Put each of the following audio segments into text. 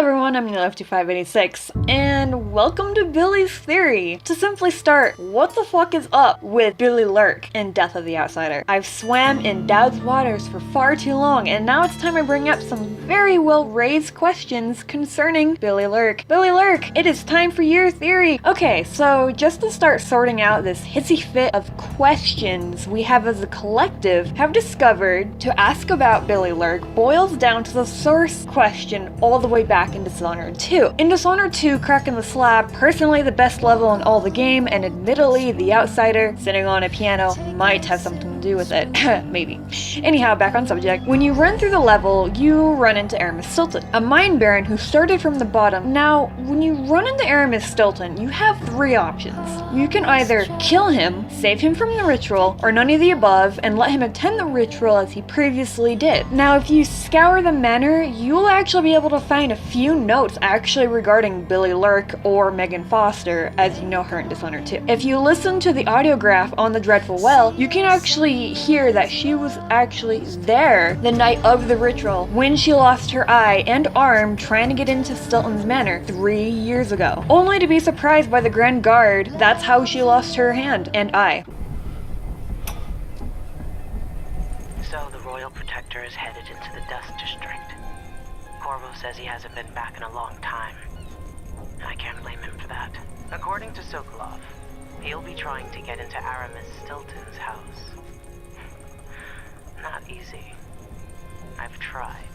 everyone, I'm NewlifeOP and welcome to Billy's Theory. To simply start, what the fuck is up with Billie Lurk in Death of the Outsider? I've swam in Dowd's waters for far too long, and now it's time I bring up some very well-raised questions concerning Billie Lurk. Billie Lurk, it is time for your theory! Okay, so just to start sorting out this hissy fit of questions we have as a collective have discovered to ask about Billie Lurk boils down to the source question all the way back in Dishonored 2. In Dishonored 2, Cracking the Slab, personally the best level in all the game, and admittedly the outsider sitting on a piano might have something to do with it. Maybe. Anyhow, back on subject. When you run through the level, you run into Stilton, a mine baron who started from the bottom. Now, when you run into Stilton, you have three options. You can either kill him, save him from the ritual, or none of the above, and let him attend the ritual as he previously did. Now, if you scour the manor, you'll actually be able to find a few notes actually regarding Billie Lurk or Megan Foster, as you know her in Dishonored 2. If you listen to the audiograph on the Dreadful Well, you can actually hear that she was actually there the night of the ritual when she lost her eye and arm trying to get into Stilton's manor 3 years ago, only to be surprised by the Grand Guard. That's how she lost her hand and eye. So the Royal Protector is headed into the Dust District. Corvo says he hasn't been back in a long time. I can't blame him for that. According to Sokolov, he'll be trying to get into Aramis Stilton's house. Not easy. I've tried.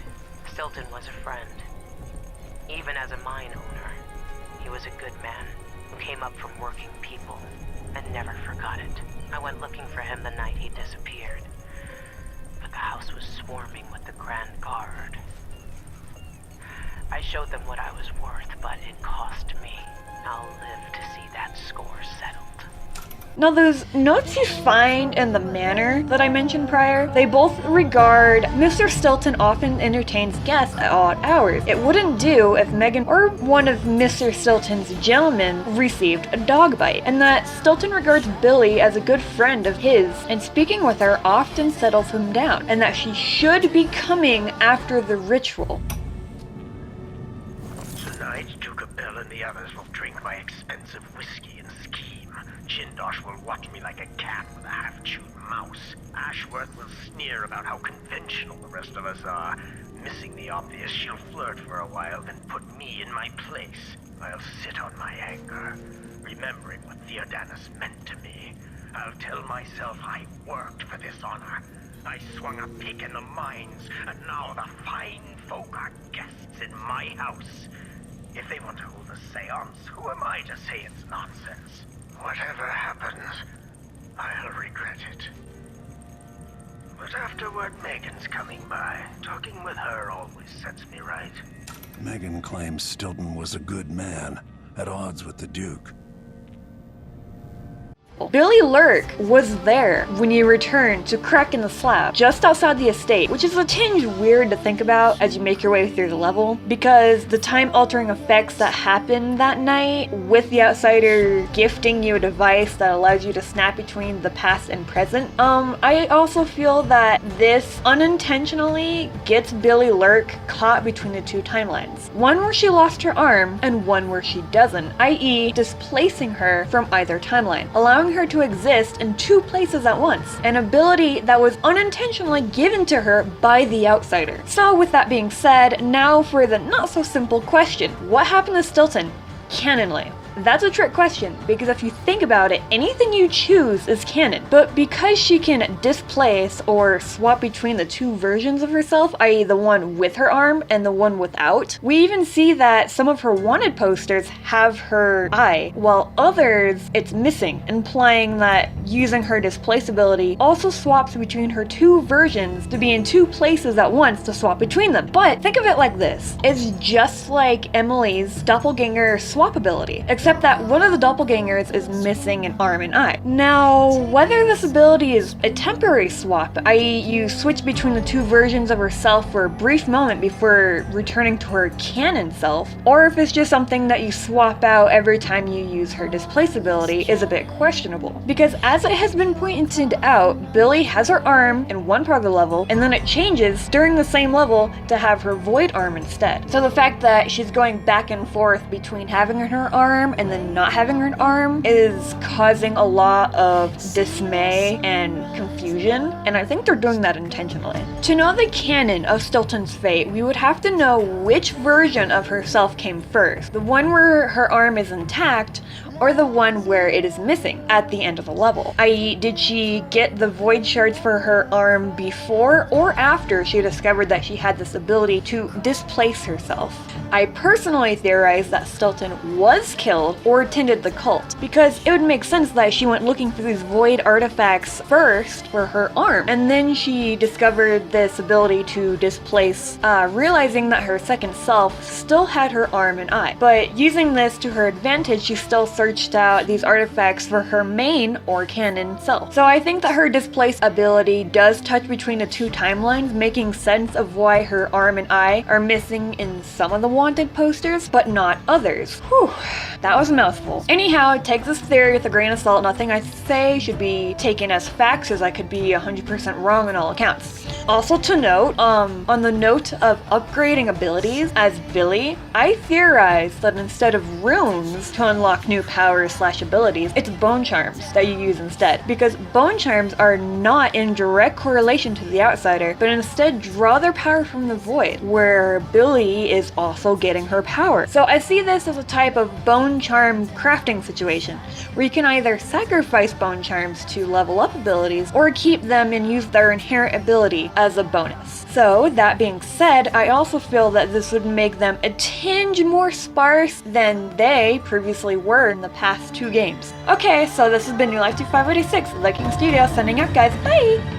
Stilton was a friend. Even as a mine owner, he was a good man who came up from working people and never forgot it. I went looking for him the night he disappeared, but the house was swarming with the Grand Guard. I showed them what I was worth, but it cost me. I'll live to see that score settled. Now those notes you find in the manor that I mentioned prior, they both regard Mr. Stilton often entertains guests at odd hours. It wouldn't do if Megan or one of Mr. Stilton's gentlemen received a dog bite, and that Stilton regards Billie as a good friend of his, and speaking with her often settles him down, and that she should be coming after the ritual. Tonight, Duke Bell and the others will drink my expensive whiskey and scheme. Jindosh will watch me like a cat with a half-chewed mouse. Ashworth will sneer about how conventional the rest of us are. Missing the obvious, she'll flirt for a while, then put me in my place. I'll sit on my anger, remembering what Theodanis meant to me. I'll tell myself I worked for this honor. I swung a pick in the mines, and now the fine folk are guests in my house. If they want to hold a seance, who am I to say it's nonsense? Whatever happens, I'll regret it. But afterward, Megan's coming by. Talking with her always sets me right. Megan claims Stilton was a good man, at odds with the Duke. Billie Lurk was there when you returned to Cracking the Slab, just outside the estate, which is a tinge weird to think about as you make your way through the level, because the time-altering effects that happened that night, with the outsider gifting you a device that allows you to snap between the past and present, I also feel that this unintentionally gets Billie Lurk caught between the two timelines. One where she lost her arm, and one where she doesn't, i.e. displacing her from either timeline, allowing her to exist in two places at once, an ability that was unintentionally given to her by the outsider. So with that being said, now for the not so simple question, what happened to Stilton canonly? That's a trick question, because if you think about it, anything you choose is canon. But because she can displace or swap between the two versions of herself, i.e. the one with her arm and the one without, we even see that some of her wanted posters have her eye, while others it's missing, implying that using her displace ability also swaps between her two versions to be in two places at once to swap between them. But think of it like this. It's just like Emily's doppelganger swap ability, except that one of the doppelgangers is missing an arm and eye. Now, whether this ability is a temporary swap, i.e. you switch between the two versions of herself for a brief moment before returning to her canon self, or if it's just something that you swap out every time you use her displace ability, is a bit questionable. Because as as it has been pointed out, Billie has her arm in one part of the level, and then it changes during the same level to have her void arm instead. So the fact that she's going back and forth between having her arm and then not having her arm is causing a lot of dismay and confusion, and I think they're doing that intentionally. To know the canon of Stilton's fate, we would have to know which version of herself came first. The one where her arm is intact, or the one where it is missing at the end of the level. I.e., did she get the void shards for her arm before or after she discovered that she had this ability to displace herself? I personally theorize that Stilton was killed or attended the cult, because it would make sense that she went looking for these void artifacts first for her arm, and then she discovered this ability to displace, realizing that her second self still had her arm and eye. But using this to her advantage, she still searched out these artifacts for her main or canon self. So I think that her displace ability does touch between the two timelines, making sense of why her arm and eye are missing in some of the wanted posters, but not others. Whew, that was a mouthful. Anyhow, take this theory with a grain of salt. Nothing I say should be taken as facts, as I could be 100% wrong on all accounts. Also to note, on the note of upgrading abilities, as Billie, I theorize that instead of runes to unlock new powers/abilities, it's bone charms that you use instead, because bone charms are not in direct correlation to the outsider, but instead draw their power from the void, where Billie is also getting her power. So I see this as a type of bone charm crafting situation, where you can either sacrifice bone charms to level up abilities, or keep them and use their inherent ability as a bonus. So that being said, I also feel that this would make them a tinge more sparse than they previously were in the past 2 games. Okay, so this has been NewlifeOP 586, TheKingStudioz signing out, guys. Bye!